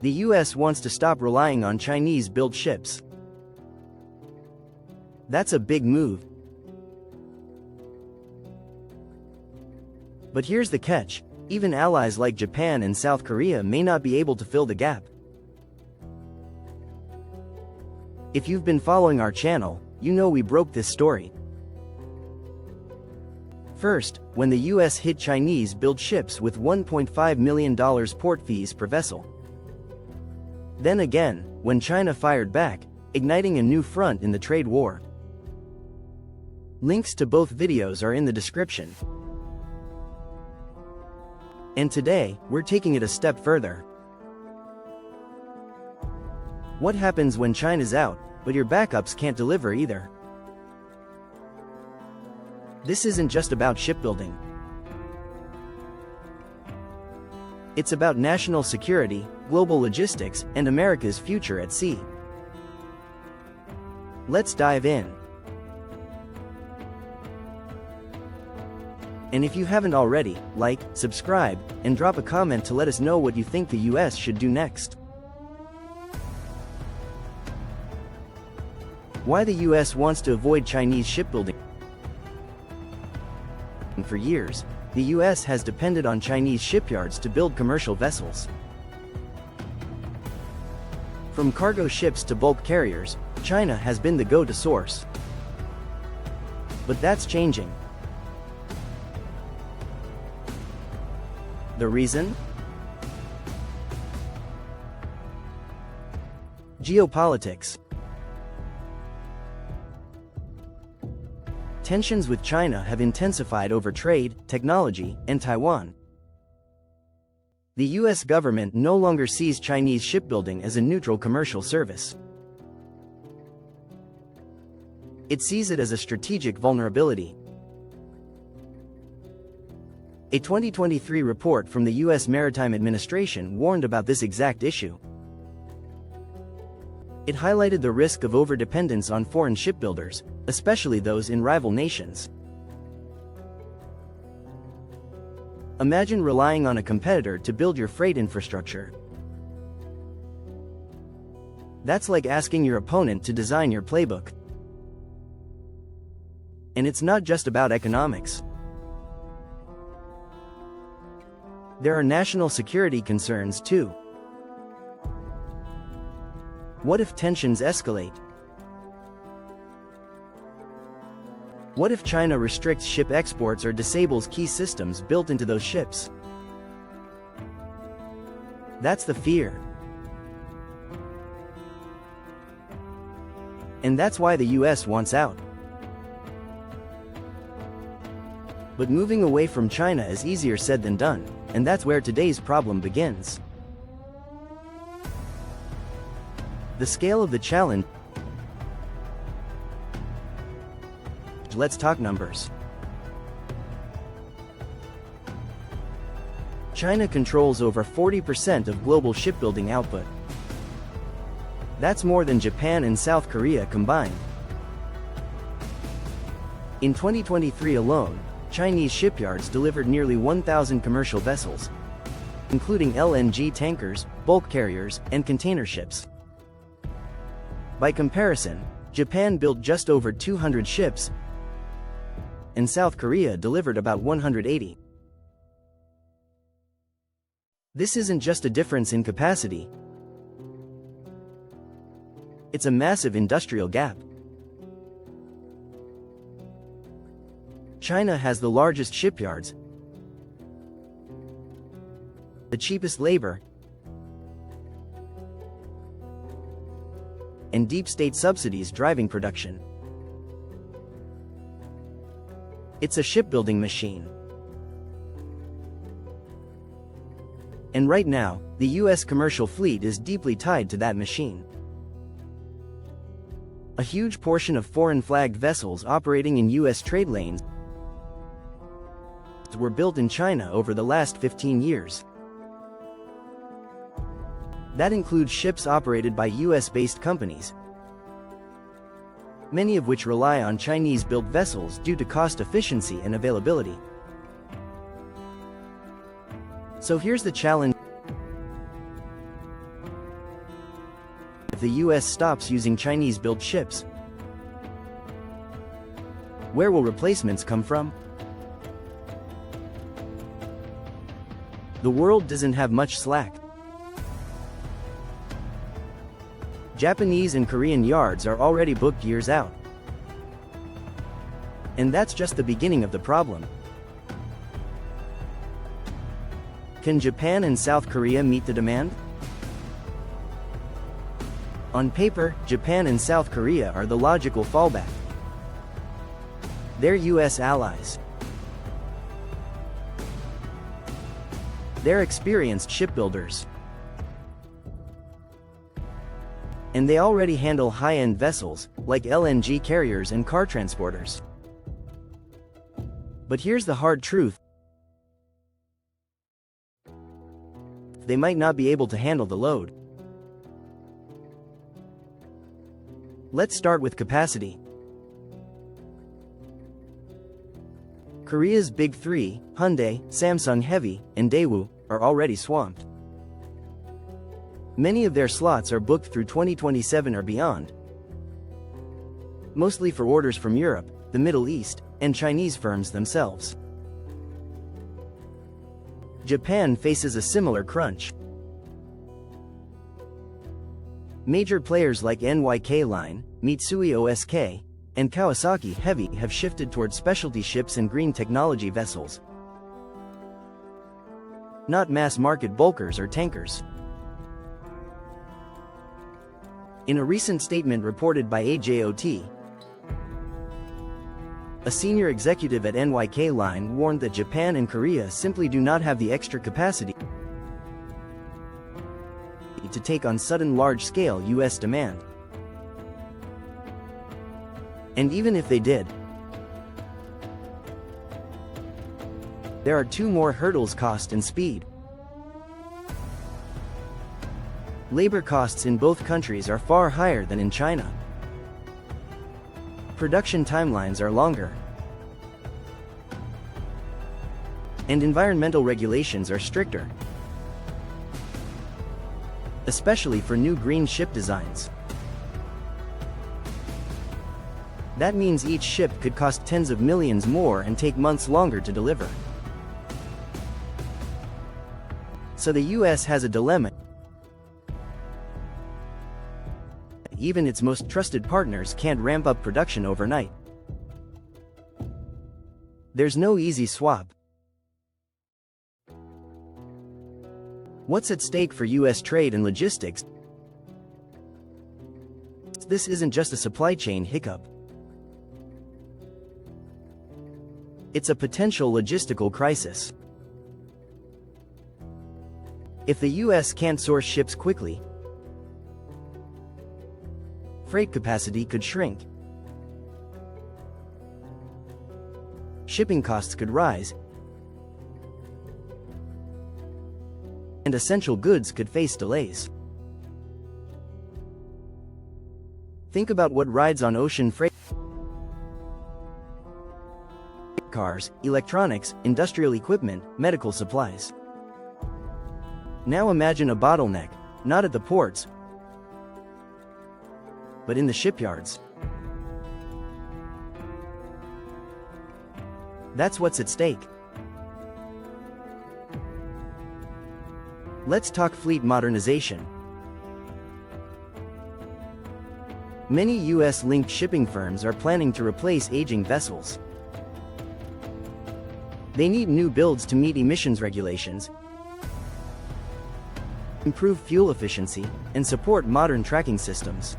The US wants to stop relying on Chinese-built ships. That's a big move. But here's the catch, even allies like Japan and South Korea may not be able to fill the gap. If you've been following our channel, you know we broke this story. First, when the US hit Chinese-built ships with $1.5 million port fees per vessel. Then again, when China fired back, igniting a new front in the trade war. Links to both videos are in the description. And today, we're taking it a step further. What happens when China's out, but your backups can't deliver either? This isn't just about shipbuilding. It's about national security, global logistics, and America's future at sea. Let's dive in. And if you haven't already, like, subscribe, and drop a comment to let us know what you think the US should do next. Why the US wants to avoid Chinese shipbuilding. For years, the US has depended on Chinese shipyards to build commercial vessels. From cargo ships to bulk carriers, China has been the go-to source. But that's changing. The reason? Geopolitics. Tensions with China have intensified over trade, technology, and Taiwan. The US government no longer sees Chinese shipbuilding as a neutral commercial service. It sees it as a strategic vulnerability. A 2023 report from the US Maritime Administration warned about this exact issue. It highlighted the risk of overdependence on foreign shipbuilders, especially those in rival nations. Imagine relying on a competitor to build your freight infrastructure. That's like asking your opponent to design your playbook. And it's not just about economics. There are national security concerns too. What if tensions escalate? What if China restricts ship exports or disables key systems built into those ships? That's the fear. And that's why the US wants out. But moving away from China is easier said than done, and that's where today's problem begins. The scale of the challenge. Let's talk numbers. China controls over 40% of global shipbuilding output. That's more than Japan and South Korea combined. In 2023 alone, Chinese shipyards delivered nearly 1,000 commercial vessels, including LNG tankers, bulk carriers, and container ships. By comparison, Japan built just over 200 ships, and South Korea delivered about 180. This isn't just a difference in capacity. It's a massive industrial gap. China has the largest shipyards, the cheapest labor, and deep state subsidies driving production. It's a shipbuilding machine. And right now, the US commercial fleet is deeply tied to that machine. A huge portion of foreign-flagged vessels operating in US trade lanes were built in China over the last 15 years. That includes ships operated by US-based companies, many of which rely on Chinese-built vessels due to cost efficiency and availability. So here's the challenge. if the US stops using Chinese-built ships? Where will replacements come from? The world doesn't have much slack. Japanese and Korean yards are already booked years out. And that's just the beginning of the problem. Can Japan and South Korea meet the demand? On paper, Japan and South Korea are the logical fallback. They're US allies. They're experienced shipbuilders. And they already handle high-end vessels, like LNG carriers and car transporters. But here's the hard truth. They might not be able to handle the load. Let's start with capacity. Korea's big three, Hyundai, Samsung Heavy, and Daewoo, are already swamped. Many of their slots are booked through 2027 or beyond, mostly for orders from Europe, the Middle East, and Chinese firms themselves. Japan faces a similar crunch. Major players like NYK Line, Mitsui OSK, and Kawasaki Heavy have shifted toward specialty ships and green technology vessels, not mass-market bulkers or tankers. In a recent statement reported by AJOT, a senior executive at NYK Line warned that Japan and Korea simply do not have the extra capacity to take on sudden large-scale US demand. And even if they did, there are two more hurdles: cost and speed. Labor costs in both countries are far higher than in China. Production timelines are longer. And environmental regulations are stricter, especially for new green ship designs. That means each ship could cost tens of millions more and take months longer to deliver. So the US has a dilemma. Even its most trusted partners can't ramp up production overnight. There's no easy swap. What's at stake for US trade and logistics? This isn't just a supply chain hiccup. It's a potential logistical crisis. If the US can't source ships quickly, freight capacity could shrink. Shipping costs could rise, and essential goods could face delays. Think about what rides on ocean freight: cars, electronics, industrial equipment, medical supplies. Now imagine a bottleneck, not at the ports, but in the shipyards. That's what's at stake. Let's talk fleet modernization. Many US-linked shipping firms are planning to replace aging vessels. They need new builds to meet emissions regulations, improve fuel efficiency, and support modern tracking systems.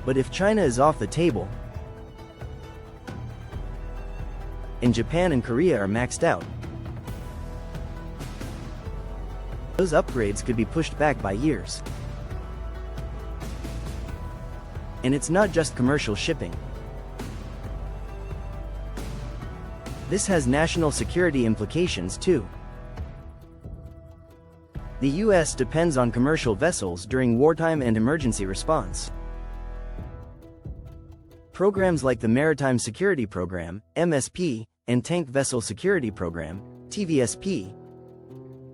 But if China is off the table, and Japan and Korea are maxed out, those upgrades could be pushed back by years. And it's not just commercial shipping. This has national security implications too. The US depends on commercial vessels during wartime and emergency response. Programs like the Maritime Security Program, MSP, and Tank Vessel Security Program, TVSP,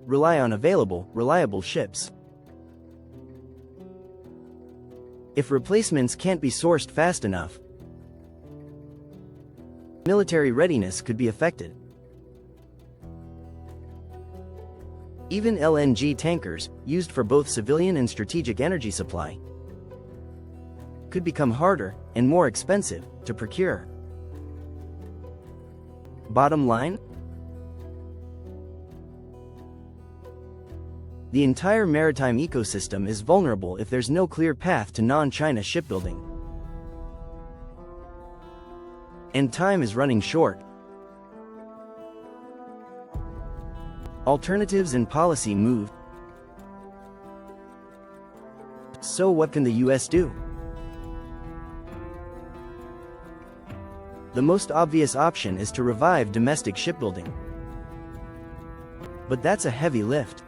rely on available, reliable ships. If replacements can't be sourced fast enough, military readiness could be affected. Even LNG tankers, used for both civilian and strategic energy supply, could become harder and more expensive to procure. Bottom line? The entire maritime ecosystem is vulnerable if there's no clear path to non-China shipbuilding. And time is running short. Alternatives and policy move. So what can the US do? The most obvious option is to revive domestic shipbuilding. But that's a heavy lift.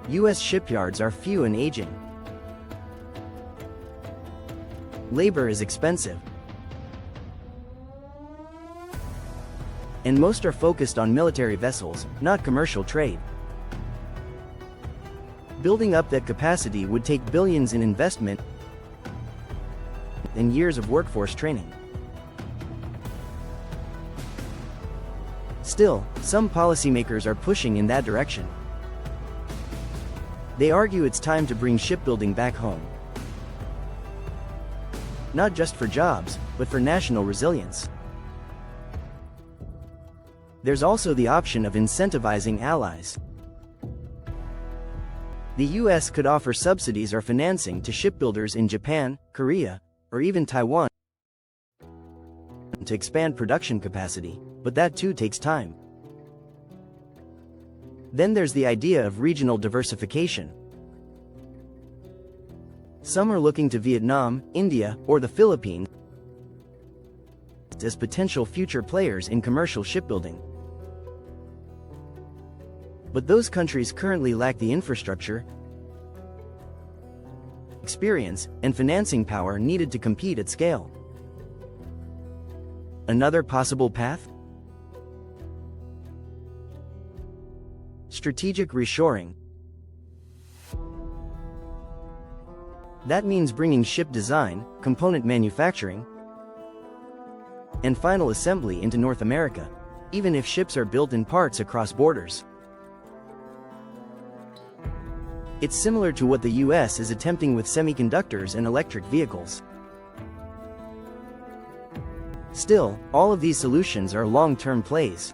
US shipyards are few and aging. Labor is expensive. And most are focused on military vessels, not commercial trade. Building up that capacity would take billions in investment and years of workforce training. Still, some policymakers are pushing in that direction. They argue it's time to bring shipbuilding back home. Not just for jobs, but for national resilience. There's also the option of incentivizing allies. The US could offer subsidies or financing to shipbuilders in Japan, Korea, or even Taiwan to expand production capacity, but that too takes time. Then there's the idea of regional diversification. Some are looking to Vietnam, India, or the Philippines as potential future players in commercial shipbuilding. But those countries currently lack the infrastructure, experience, and financing power needed to compete at scale. Another possible path? Strategic reshoring. That means bringing ship design, component manufacturing, and final assembly into North America, even if ships are built in parts across borders. It's similar to what the US is attempting with semiconductors and electric vehicles. Still, all of these solutions are long-term plays.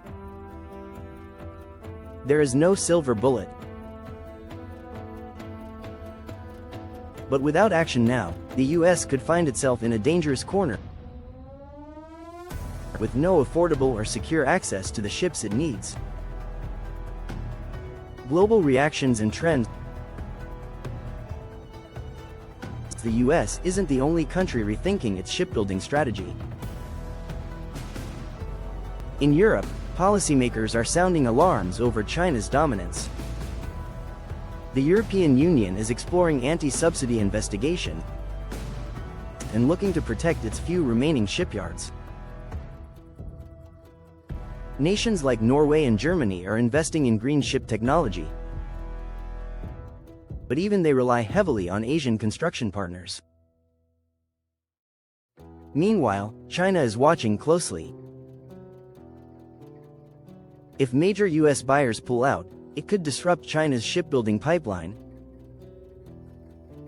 There is no silver bullet. But without action now, the US could find itself in a dangerous corner with no affordable or secure access to the ships it needs. Global reactions and trends. The US isn't the only country rethinking its shipbuilding strategy. In Europe, policymakers are sounding alarms over China's dominance. The European Union is exploring anti-subsidy investigation and looking to protect its few remaining shipyards. Nations like Norway and Germany are investing in green ship technology, but even they rely heavily on Asian construction partners. Meanwhile, China is watching closely. If major US buyers pull out, it could disrupt China's shipbuilding pipeline,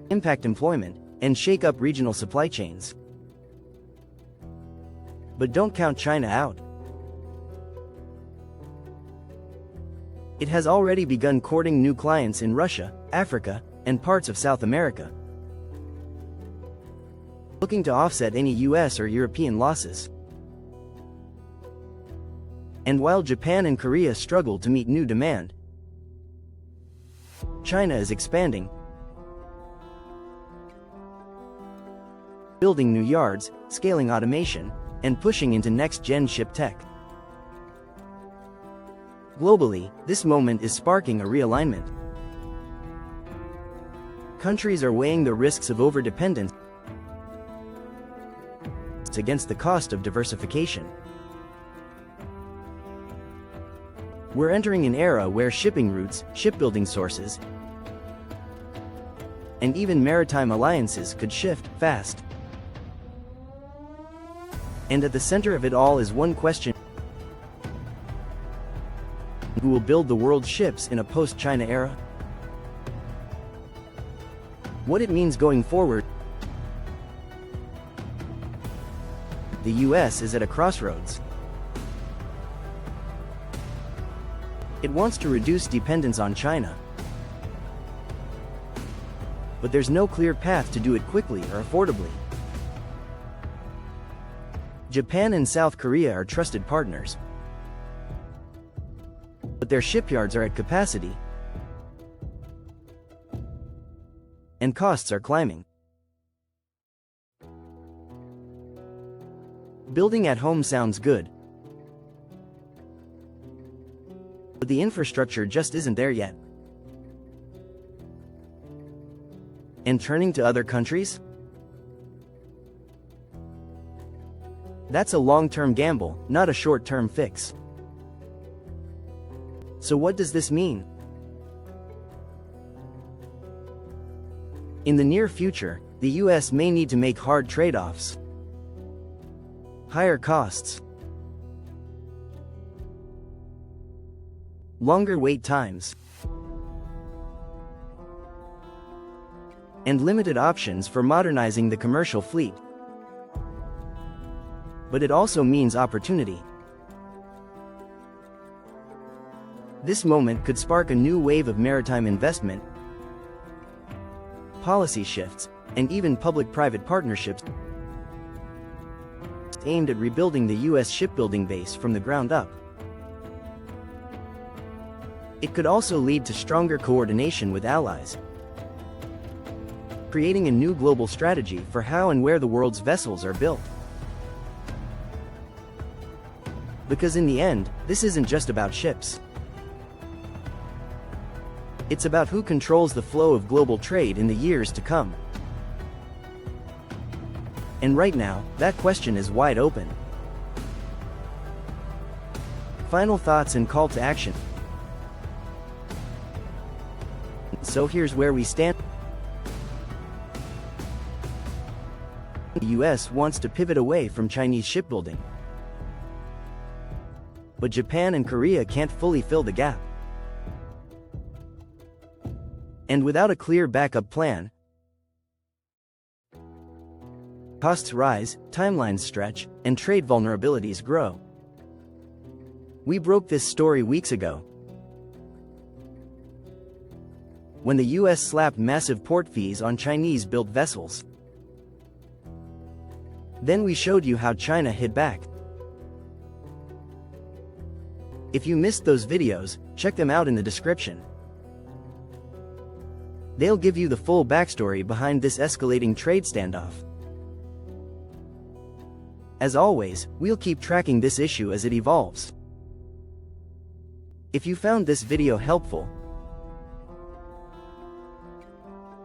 impact employment, and shake up regional supply chains. But don't count China out. It has already begun courting new clients in Russia, Africa, and parts of South America, looking to offset any US or European losses. And while Japan and Korea struggle to meet new demand, China is expanding, building new yards, scaling automation, and pushing into next-gen ship tech. Globally, this moment is sparking a realignment. Countries are weighing the risks of overdependence against the cost of diversification. We're entering an era where shipping routes, shipbuilding sources, and even maritime alliances could shift fast. And at the center of it all is one question: who will build the world's ships in a post-China era? What it means going forward? The US is at a crossroads. It wants to reduce dependence on China, but there's no clear path to do it quickly or affordably. Japan and South Korea are trusted partners, but their shipyards are at capacity, and costs are climbing. Building at home sounds good, but the infrastructure just isn't there yet. And turning to other countries? That's a long-term gamble, not a short-term fix. So what does this mean? In the near future, the US may need to make hard trade-offs. Higher costs, longer wait times, and limited options for modernizing the commercial fleet. But it also means opportunity. This moment could spark a new wave of maritime investment, policy shifts, and even public-private partnerships aimed at rebuilding the US shipbuilding base from the ground up. It could also lead to stronger coordination with allies, creating a new global strategy for how and where the world's vessels are built. Because in the end, this isn't just about ships. It's about who controls the flow of global trade in the years to come. And right now, that question is wide open. Final thoughts and call to action. So here's where we stand. The US wants to pivot away from Chinese shipbuilding, but Japan and Korea can't fully fill the gap. And without a clear backup plan, costs rise, timelines stretch, and trade vulnerabilities grow. We broke this story weeks ago, when the US slapped massive port fees on Chinese-built vessels. Then we showed you how China hit back. If you missed those videos, check them out in the description. They'll give you the full backstory behind this escalating trade standoff. As always, we'll keep tracking this issue as it evolves. If you found this video helpful,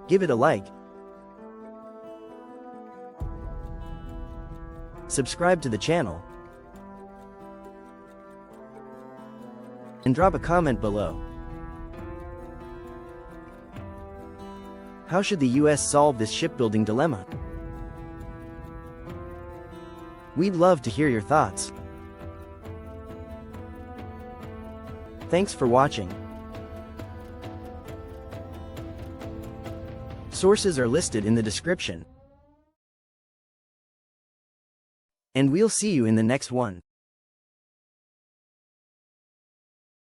give it a like, subscribe to the channel, and drop a comment below. How should the US solve this shipbuilding dilemma? We'd love to hear your thoughts. Thanks for watching. Sources are listed in the description. And we'll see you in the next one.